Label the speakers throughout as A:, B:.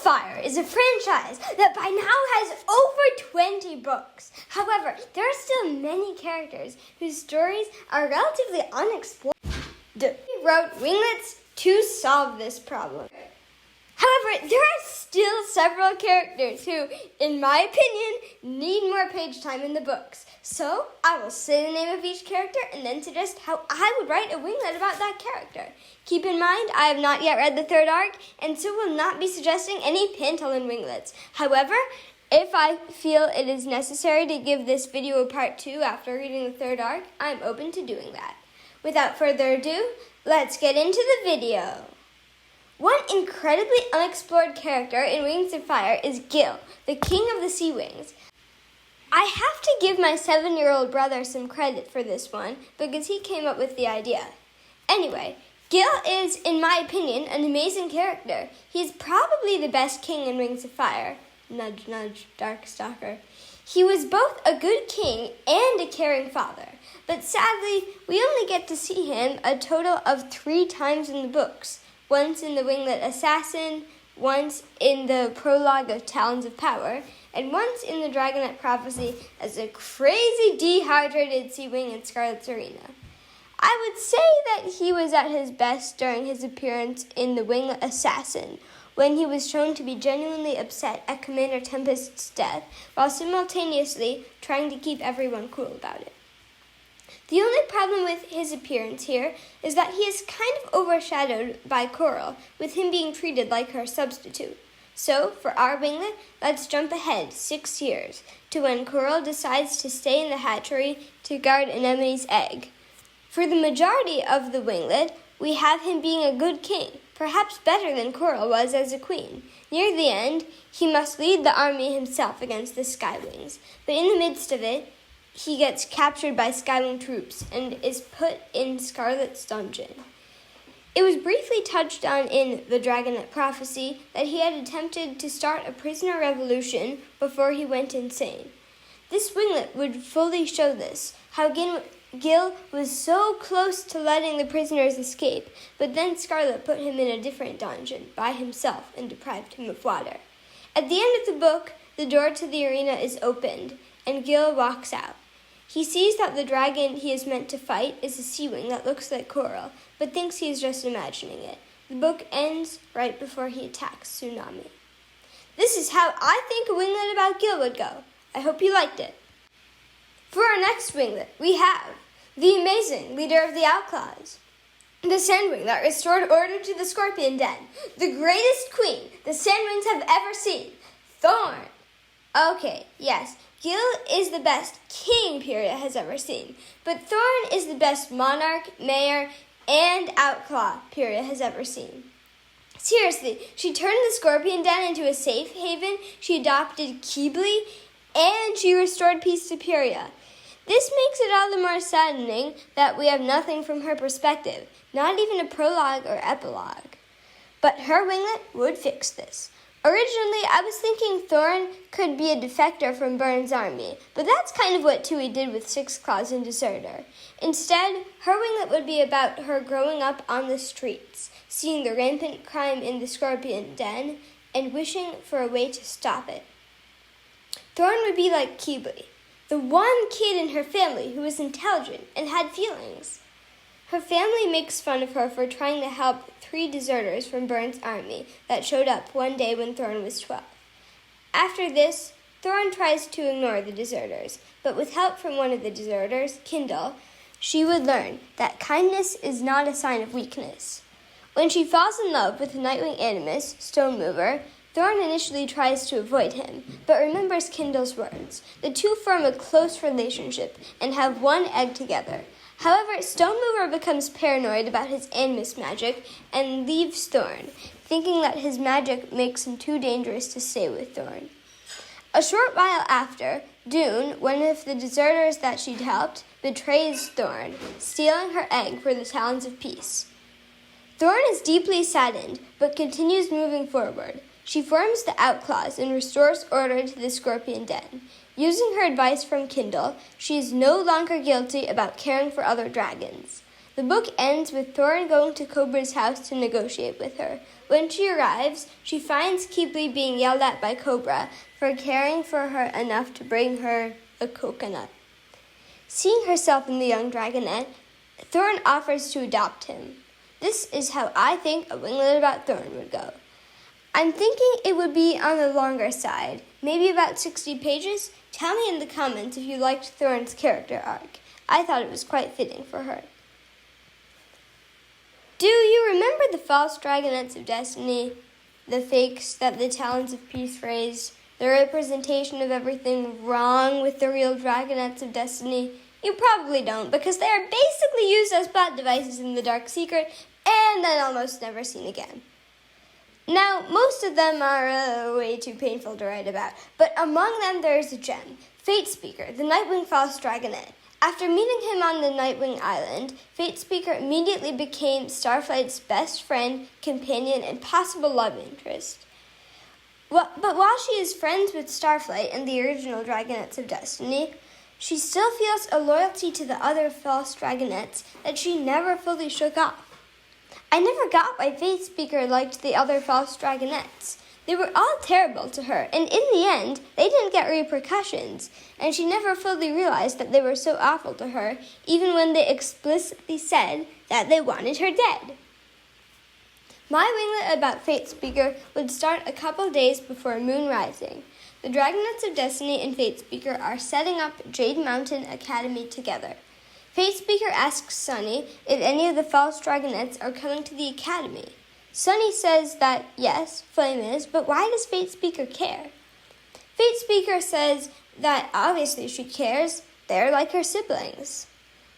A: Fire is a franchise that by now has over 20 books. However, there are still many characters whose stories are relatively unexplored. We wrote Winglets to solve this problem. However, there are still several characters who, in my opinion, need more page time in the books. So, I will say the name of each character and then suggest how I would write a winglet about that character. Keep in mind, I have not yet read the third arc, and so will not be suggesting any Pantolin winglets. However, if I feel it is necessary to give this video a part 2 after reading the third arc, I am open to doing that. Without further ado, let's get into the video. One incredibly unexplored character in Wings of Fire is Gil, the king of the sea wings. I have to give my 7-year-old brother some credit for this one because he came up with the idea. Anyway, Gil is, in my opinion, an amazing character. He's probably the best king in Wings of Fire. Nudge, nudge, Darkstalker. He was both a good king and a caring father, but sadly, we only get to see him a total of 3 times in the books. Once in the Winglet Assassin, once in the prologue of Talons of Power, and once in the Dragonet Prophecy as a crazy dehydrated sea wing in Scarlet's Arena. I would say that he was at his best during his appearance in the Winglet Assassin, when he was shown to be genuinely upset at Commander Tempest's death, while simultaneously trying to keep everyone cool about it. The only problem with his appearance here is that he is kind of overshadowed by Coral, with him being treated like her substitute. So, for our winglet, let's jump ahead 6 years, to when Coral decides to stay in the hatchery to guard Anemone's egg. For the majority of the winglet, we have him being a good king, perhaps better than Coral was as a queen. Near the end, he must lead the army himself against the Skywings, but in the midst of it, he gets captured by Skywing troops and is put in Scarlet's dungeon. It was briefly touched on in the Dragonet Prophecy that he had attempted to start a prisoner revolution before he went insane. This winglet would fully show this, how Gil was so close to letting the prisoners escape, but then Scarlet put him in a different dungeon by himself and deprived him of water. At the end of the book, the door to the arena is opened, and Gil walks out. He sees that the dragon he is meant to fight is a sea wing that looks like Coral, but thinks he is just imagining it. The book ends right before he attacks Tsunami. This is how I think a winglet about Gil would go. I hope you liked it. For our next winglet, we have the amazing leader of the Outclaws, the Sandwing that restored order to the Scorpion Den, the greatest queen the Sandwings have ever seen, Thorn. Okay, yes, Gil is the best king Pyria has ever seen, but Thorn is the best monarch, mayor, and outlaw Pyria has ever seen. Seriously, she turned the Scorpion Den into a safe haven, she adopted Keebly, and she restored peace to Pyria. This makes it all the more saddening that we have nothing from her perspective, not even a prologue or epilogue. But her winglet would fix this. Originally, I was thinking Thorn could be a defector from Byrne's army, but that's kind of what Tui did with Six Claws and Deserter. Instead, her winglet would be about her growing up on the streets, seeing the rampant crime in the Scorpion Den, and wishing for a way to stop it. Thorn would be like Keebly, the one kid in her family who was intelligent and had feelings. Her family makes fun of her for trying to help 3 deserters from Byrne's army that showed up one day when Thorn was 12. After this, Thorn tries to ignore the deserters, but with help from one of the deserters, Kindle, she would learn that kindness is not a sign of weakness. When she falls in love with the Nightwing Animus, Stone Mover, Thorn initially tries to avoid him, but remembers Kindle's words. The two form a close relationship and have one egg together. However, Stone Mover becomes paranoid about his Animus magic and leaves Thorn, thinking that his magic makes him too dangerous to stay with Thorn. A short while after, Dune, one of the deserters that she'd helped, betrays Thorn, stealing her egg for the Talons of Peace. Thorn is deeply saddened, but continues moving forward. She forms the Outclaws and restores order to the Scorpion Den. Using her advice from Kindle, she is no longer guilty about caring for other dragons. The book ends with Thorn going to Cobra's house to negotiate with her, When she arrives, she finds Keeply being yelled at by Cobra for caring for her enough to bring her a coconut. Seeing herself in the young dragonette, Thorn offers to adopt him. This is how I think a winglet about Thorn would go. I'm thinking it would be on the longer side, maybe about 60 pages. Tell me in the comments if you liked Thorn's character arc. I thought it was quite fitting for her. Do you remember the false dragonettes of destiny? The fakes that the Talons of Peace raised? The representation of everything wrong with the real dragonettes of destiny? You probably don't, because they are basically used as plot devices in the Dark Secret and then almost never seen again. Now, most of them are way too painful to write about, but among them there is a gem, Fate Speaker, the Nightwing false dragonette. After meeting him on the Nightwing Island, Fate Speaker immediately became Starflight's best friend, companion, and possible love interest. But while she is friends with Starflight and the original Dragonettes of Destiny, she still feels a loyalty to the other false dragonettes that she never fully shook off. I never got why Fate Speaker liked the other false dragonettes. They were all terrible to her, and in the end, they didn't get repercussions, and she never fully realized that they were so awful to her, even when they explicitly said that they wanted her dead. My winglet about Fate Speaker would start a couple days before moon rising. The Dragonettes of Destiny and Fate Speaker are setting up Jade Mountain Academy together. Fate Speaker asks Sunny if any of the false dragonettes are coming to the academy. Sunny says that, yes, Flame is, but why does Fate Speaker care? Fate Speaker says that obviously she cares. They're like her siblings.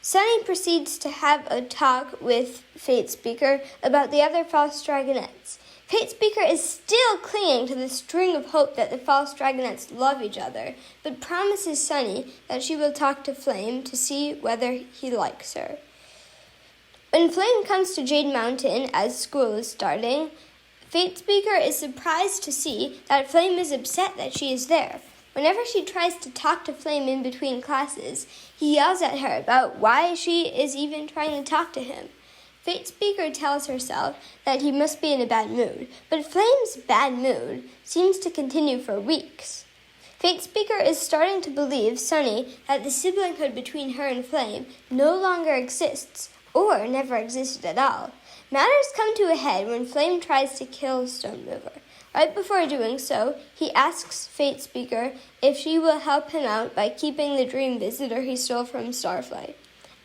A: Sunny proceeds to have a talk with Fate Speaker about the other false dragonettes. Fate Speaker is still clinging to the string of hope that the false dragonettes love each other, but promises Sunny that she will talk to Flame to see whether he likes her. When Flame comes to Jade Mountain as school is starting, Fate Speaker is surprised to see that Flame is upset that she is there. Whenever she tries to talk to Flame in between classes, he yells at her about why she is even trying to talk to him. Fate Speaker tells herself that he must be in a bad mood, but Flame's bad mood seems to continue for weeks. Fate Speaker is starting to believe Sunny that the siblinghood between her and Flame no longer exists, or never existed at all. Matters come to a head when Flame tries to kill Stone Mover. Right before doing so, he asks Fate Speaker if she will help him out by keeping the dream visitor he stole from Starflight.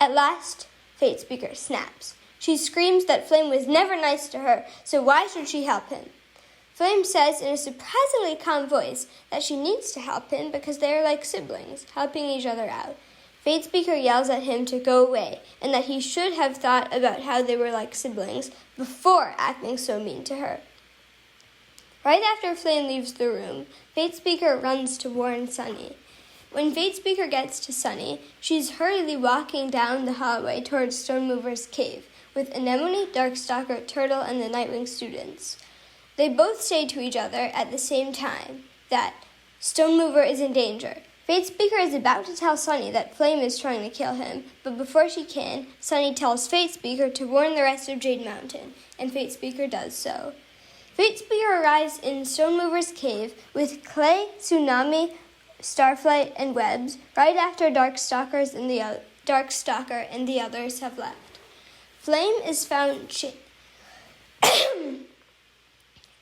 A: At last, Fate Speaker snaps. She screams that Flame was never nice to her, so why should she help him? Flame says in a surprisingly calm voice that she needs to help him because they are like siblings, helping each other out. Fate Speaker yells at him to go away and that he should have thought about how they were like siblings before acting so mean to her. Right after Flame leaves the room, Fate Speaker runs to warn Sunny. When Fate Speaker gets to Sunny, she's hurriedly walking down the hallway towards Stone Mover's cave with Anemone, Darkstalker, Turtle, and the Nightwing students. They both say to each other at the same time that Stone Mover is in danger. Fate Speaker is about to tell Sunny that Flame is trying to kill him, but before she can, Sunny tells Fate Speaker to warn the rest of Jade Mountain, and Fate Speaker does so. Fate Speaker arrives in Stone Mover's cave with Clay, Tsunami, Starflight, and Webs right after Darkstalker and the others have left. Flame is found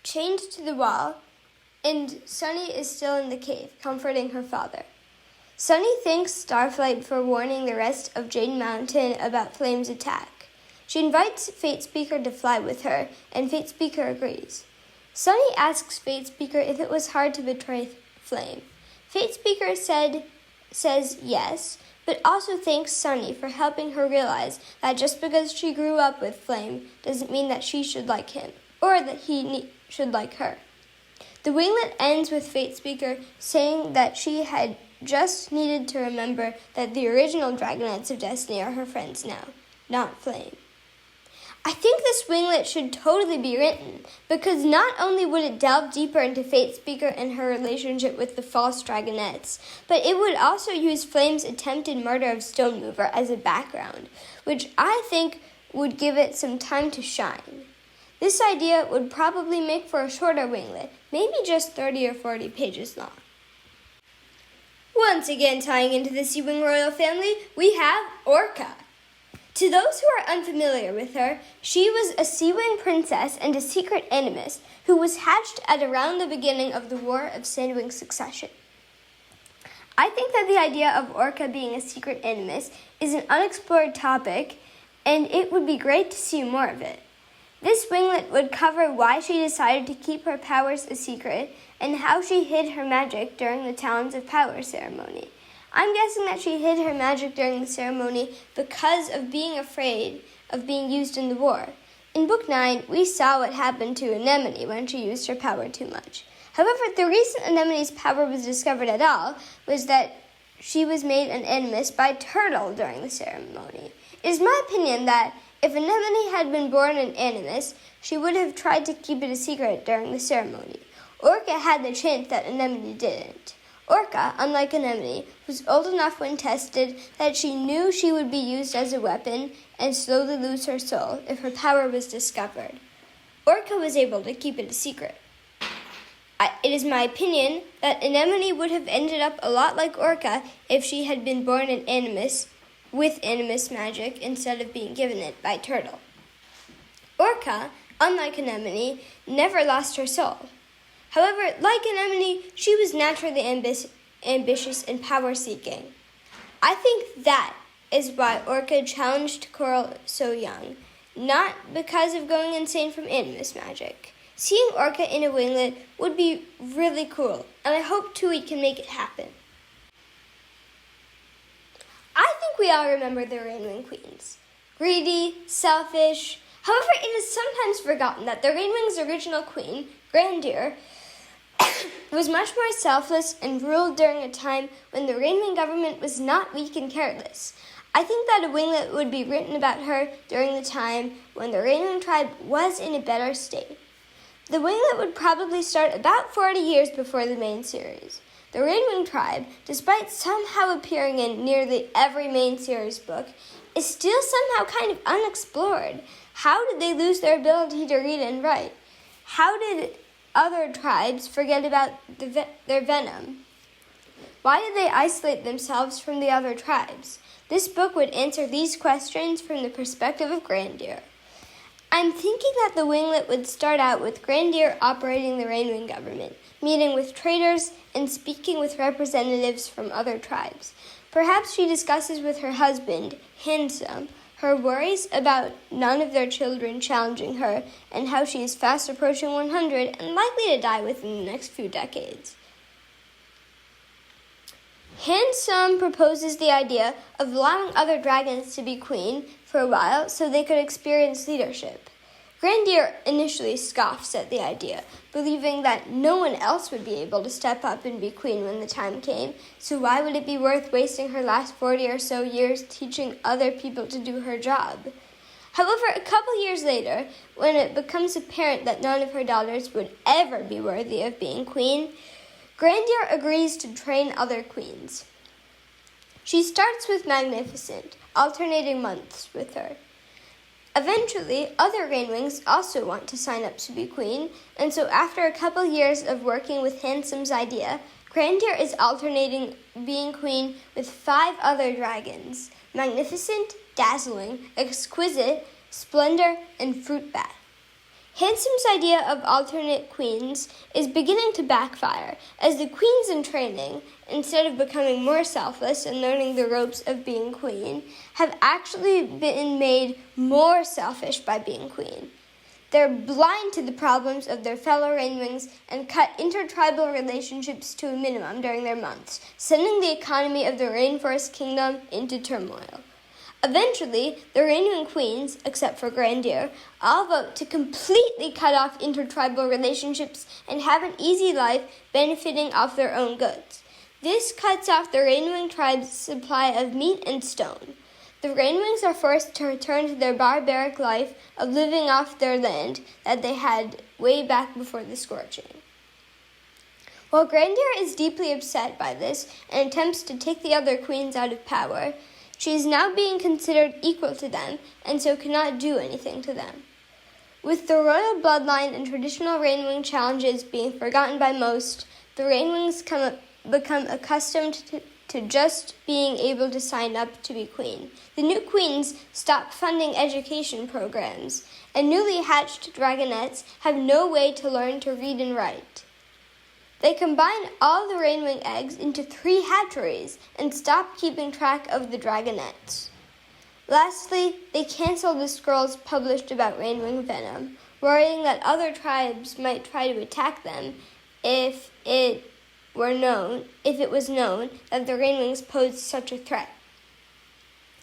A: chained to the wall, and Sunny is still in the cave, comforting her father. Sunny thanks Starflight for warning the rest of Jade Mountain about Flame's attack. She invites Fate Speaker to fly with her, and Fate Speaker agrees. Sunny asks Fate Speaker if it was hard to betray Flame. Fate Speaker says yes, but also thanks Sunny for helping her realize that just because she grew up with Flame doesn't mean that she should like him, or that he should like her. The winglet ends with Fate Speaker saying that she had just needed to remember that the original Dragonettes of Destiny are her friends now, not Flame. I think this winglet should totally be written, because not only would it delve deeper into Fate Speaker and her relationship with the false dragonettes, but it would also use Flame's attempted murder of Stone Mover as a background, which I think would give it some time to shine. This idea would probably make for a shorter winglet, maybe just 30 or 40 pages long. Once again tying into the Sea Wing royal family, we have Orca. To those who are unfamiliar with her, she was a Sea Wing princess and a secret animist who was hatched at around the beginning of the War of Sandwing Succession. I think that the idea of Orca being a secret animist is an unexplored topic, and it would be great to see more of it. This winglet would cover why she decided to keep her powers a secret and how she hid her magic during the Talons of Power ceremony. I'm guessing that she hid her magic during the ceremony because of being afraid of being used in the war. In Book 9, we saw what happened to Anemone when she used her power too much. However, the reason Anemone's power was discovered at all was that she was made an animist by Turtle during the ceremony. It is my opinion that if Anemone had been born an animist, she would have tried to keep it a secret during the ceremony. Orca had the chance that Anemone didn't. Orca, unlike Anemone, was old enough when tested that she knew she would be used as a weapon and slowly lose her soul if her power was discovered. Orca was able to keep it a secret. It is my opinion that Anemone would have ended up a lot like Orca if she had been born an animist with animist magic instead of being given it by Turtle. Orca, unlike Anemone, never lost her soul. However, like Anemone, she was naturally ambitious and power-seeking. I think that is why Orca challenged Coral so young, not because of going insane from animist magic. Seeing Orca in a winglet would be really cool, and I hope Tui can make it happen. I think we all remember the Rainwing Queens. Greedy, selfish. However, it is sometimes forgotten that the Rainwing's original queen, Grandeur, was much more selfless and ruled during a time when the Rainwing government was not weak and careless. I think that a winglet would be written about her during the time when the Rainwing tribe was in a better state. The winglet would probably start about 40 years before the main series. The Rainwing tribe, despite somehow appearing in nearly every main series book, is still somehow kind of unexplored. How did they lose their ability to read and write? How did other tribes forget about their venom? Why did they isolate themselves from the other tribes? This book would answer these questions from the perspective of Grandeur. I'm thinking that the winglet would start out with Grandeur operating the Rainwing government, meeting with traders, and speaking with representatives from other tribes. Perhaps she discusses with her husband, Handsome, her worries about none of their children challenging her, and how she is fast approaching 100 and likely to die within the next few decades. Handsome proposes the idea of allowing other dragons to be queen for a while so they could experience leadership. Grandeur initially scoffs at the idea, believing that no one else would be able to step up and be queen when the time came, so why would it be worth wasting her last 40 or so years teaching other people to do her job? However, a couple years later, when it becomes apparent that none of her daughters would ever be worthy of being queen, Grandeur agrees to train other queens. She starts with Magnificent, alternating months with her. Eventually, other Rainwings also want to sign up to be queen, and so after a couple years of working with Handsome's idea, Grandeur is alternating being queen with 5 other dragons: Magnificent, Dazzling, Exquisite, Splendor, and Fruit Bat. Handsome's idea of alternate queens is beginning to backfire, as the queens in training, instead of becoming more selfless and learning the ropes of being queen, have actually been made more selfish by being queen. They're blind to the problems of their fellow Rainwings and cut intertribal relationships to a minimum during their months, sending the economy of the Rainforest Kingdom into turmoil. Eventually, the Rainwing queens, except for Grandeur, all vote to completely cut off intertribal relationships and have an easy life benefiting off their own goods. This cuts off the Rainwing tribe's supply of meat and stone. The Rainwings are forced to return to their barbaric life of living off their land that they had way back before the scorching. While Grandeur is deeply upset by this and attempts to take the other queens out of power, she is now being considered equal to them and so cannot do anything to them. With the royal bloodline and traditional Rainwing challenges being forgotten by most, the Rainwings become accustomed to just being able to sign up to be queen. The new queens stop funding education programs, and newly hatched dragonettes have no way to learn to read and write. They combine all the Rainwing eggs into 3 hatcheries and stop keeping track of the dragonettes. Lastly, they cancel the scrolls published about Rainwing venom, worrying that other tribes might try to attack them if it was known that the Rainwings posed such a threat.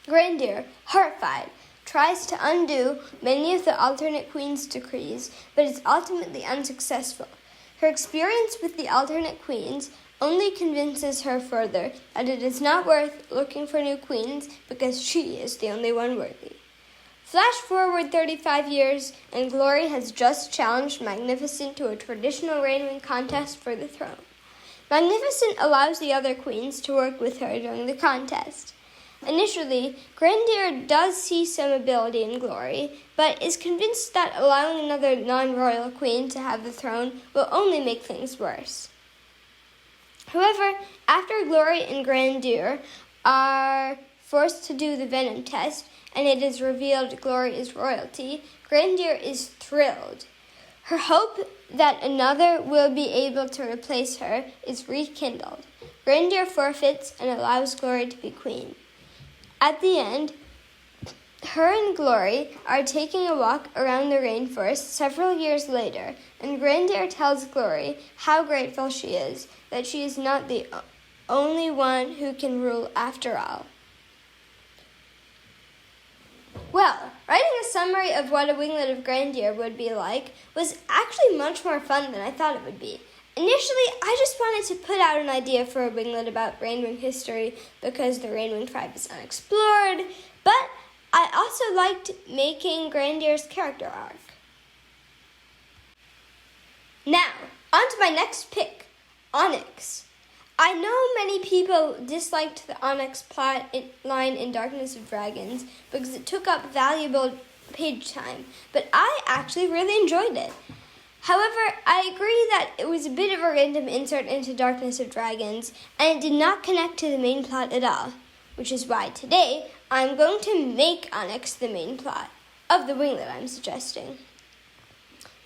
A: Grandier, horrified, tries to undo many of the alternate queen's decrees, but is ultimately unsuccessful. Her experience with the alternate queens only convinces her further that it is not worth looking for new queens because she is the only one worthy. Flash forward 35 years, and Glory has just challenged Magnificent to a traditional Rainwing contest for the throne. Magnificent allows the other queens to work with her during the contest. Initially, Grandier does see some ability in Glory, but is convinced that allowing another non-royal queen to have the throne will only make things worse. However, after Glory and Grandier are forced to do the venom test, and it is revealed Glory is royalty, Grandier is thrilled. Her hope that another will be able to replace her is rekindled. Grandier forfeits and allows Glory to be queen. At the end, her and Glory are taking a walk around the rainforest several years later, and Grandier tells Glory how grateful she is that she is not the only one who can rule after all. Well, writing a summary of what a Winglet of Grandier would be like was actually much more fun than I thought it would be. Initially, I just wanted to put out an idea for a Winglet about Rainwing history because the Rainwing tribe is unexplored, but I also liked making Grandier's character arc. Now, on to my next pick, Onyx. I know many people disliked the Onyx plot line in Darkness of Dragons because it took up valuable page time, but I actually really enjoyed it. However, I agree that it was a bit of a random insert into Darkness of Dragons, and it did not connect to the main plot at all, which is why today I'm going to make Onyx the main plot of the Winglet I'm suggesting.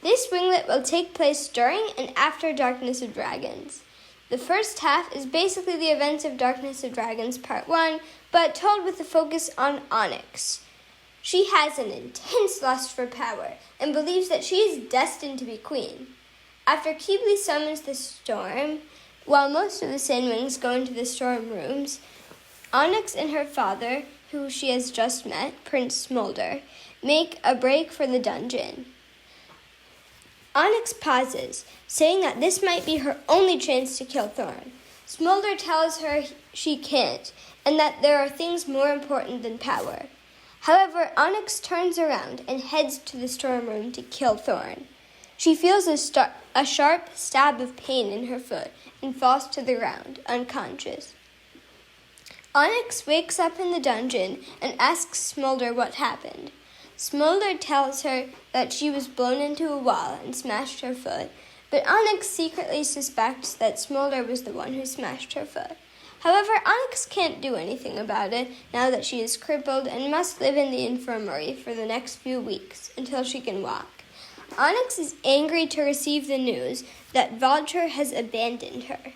A: This Winglet will take place during and after Darkness of Dragons. The first half is basically the events of Darkness of Dragons Part 1, but told with a focus on Onyx. She has an intense lust for power and believes that she is destined to be queen. After Keebly summons the storm, while most of the Sandwings go into the storm rooms, Onyx and her father, who she has just met, Prince Smolder, make a break for the dungeon. Onyx pauses, saying that this might be her only chance to kill Thorn. Smolder tells her she can't, and that there are things more important than power. However, Onyx turns around and heads to the storm room to kill Thorn. She feels a sharp stab of pain in her foot and falls to the ground, unconscious. Onyx wakes up in the dungeon and asks Smolder what happened. Smolder tells her that she was blown into a wall and smashed her foot, but Onyx secretly suspects that Smolder was the one who smashed her foot. However, Onyx can't do anything about it now that she is crippled and must live in the infirmary for the next few weeks until she can walk. Onyx is angry to receive the news that Vulture has abandoned her.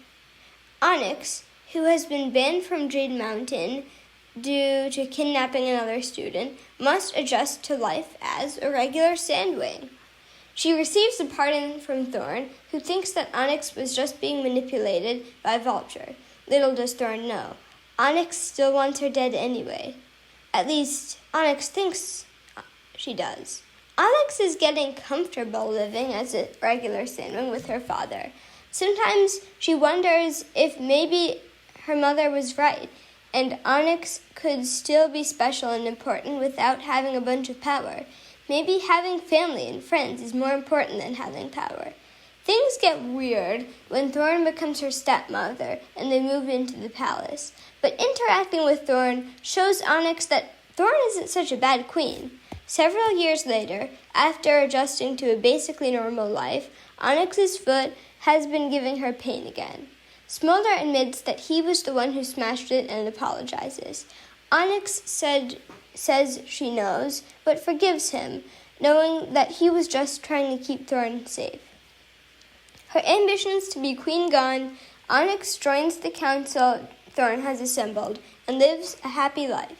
A: Onyx, who has been banned from Jade Mountain due to kidnapping another student, must adjust to life as a regular Sandwing. She receives a pardon from Thorn, who thinks that Onyx was just being manipulated by Vulture. Little does Thorn know, Onyx still wants her dead anyway. At least, Onyx thinks she does. Onyx is getting comfortable living as a regular Sandwing with her father. Sometimes she wonders if maybe her mother was right, and Onyx could still be special and important without having a bunch of power. Maybe having family and friends is more important than having power. Things get weird when Thorn becomes her stepmother and they move into the palace. But interacting with Thorn shows Onyx that Thorn isn't such a bad queen. Several years later, after adjusting to a basically normal life, Onyx's foot has been giving her pain again. Smolder admits that he was the one who smashed it and apologizes. Onyx says she knows, but forgives him, knowing that he was just trying to keep Thorn safe. Her ambitions to be queen gone, Onyx joins the council Thorn has assembled and lives a happy life.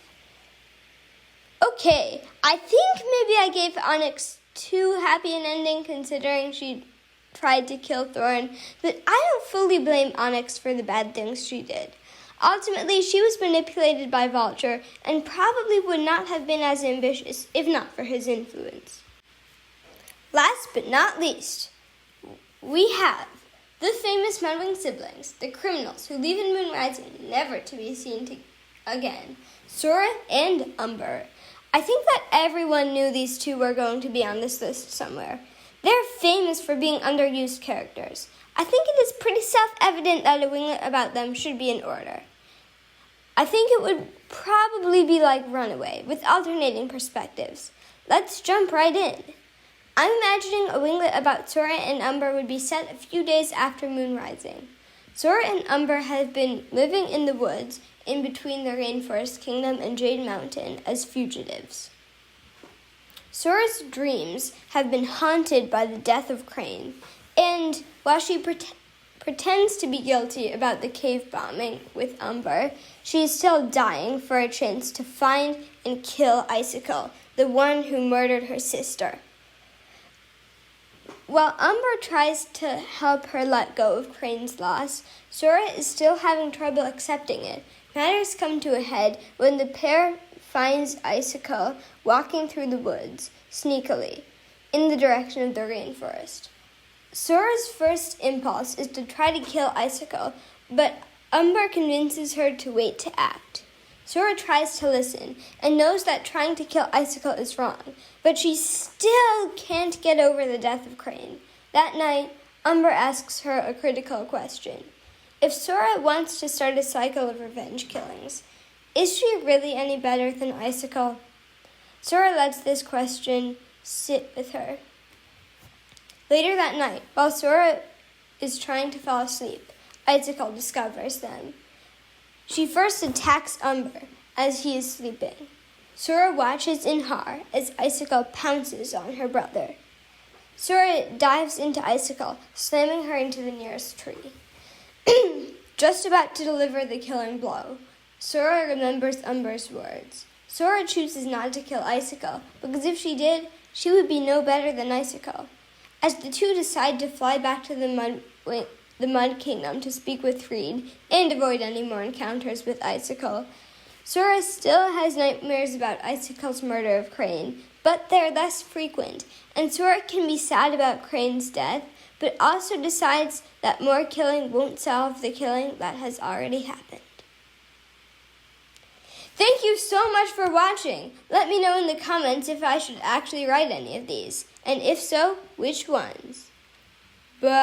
A: Okay, I think maybe I gave Onyx too happy an ending considering she tried to kill Thorn, but I don't fully blame Onyx for the bad things she did. Ultimately, she was manipulated by Vulture and probably would not have been as ambitious if not for his influence. Last but not least, we have the famous Mudwing siblings, the criminals who leave in Moon Rising never to be seen again, Sora and Umber. I think that everyone knew these two were going to be on this list somewhere. They're famous for being underused characters. I think it is pretty self-evident that a winglet about them should be in order. I think it would probably be like Runaway, with alternating perspectives. Let's jump right in. I'm imagining a winglet about Sora and Umber would be set a few days after Moon Rising. Sora and Umber have been living in the woods in between the Rainforest Kingdom and Jade Mountain as fugitives. Sora's dreams have been haunted by the death of Crane, and while she pretends to be guilty about the cave bombing with Umber, she is still dying for a chance to find and kill Icicle, the one who murdered her sister. While Umber tries to help her let go of Crane's loss, Sora is still having trouble accepting it. Matters come to a head when the pair finds Icicle walking through the woods, sneakily, in the direction of the rainforest. Sora's first impulse is to try to kill Icicle, but Umber convinces her to wait to act. Sora tries to listen and knows that trying to kill Icicle is wrong, but she still can't get over the death of Crane. That night, Umber asks her a critical question. If Sora wants to start a cycle of revenge killings, is she really any better than Icicle? Sora lets this question sit with her. Later that night, while Sora is trying to fall asleep, Icicle discovers them. She first attacks Umber as he is sleeping. Sora watches in horror as Icicle pounces on her brother. Sora dives into Icicle, slamming her into the nearest tree. Just about to deliver the killing blow, Sora remembers Umber's words. Sora chooses not to kill Icicle, because if she did, she would be no better than Icicle. As the two decide to fly back to the Mud Kingdom to speak with Reed and avoid any more encounters with Icicle, Sora still has nightmares about Icicle's murder of Crane, but they're less frequent, and Sora can be sad about Crane's death, but also decides that more killing won't solve the killing that has already happened. Thank you so much for watching. Let me know in the comments if I should actually write any of these, and if so, which ones. Bye!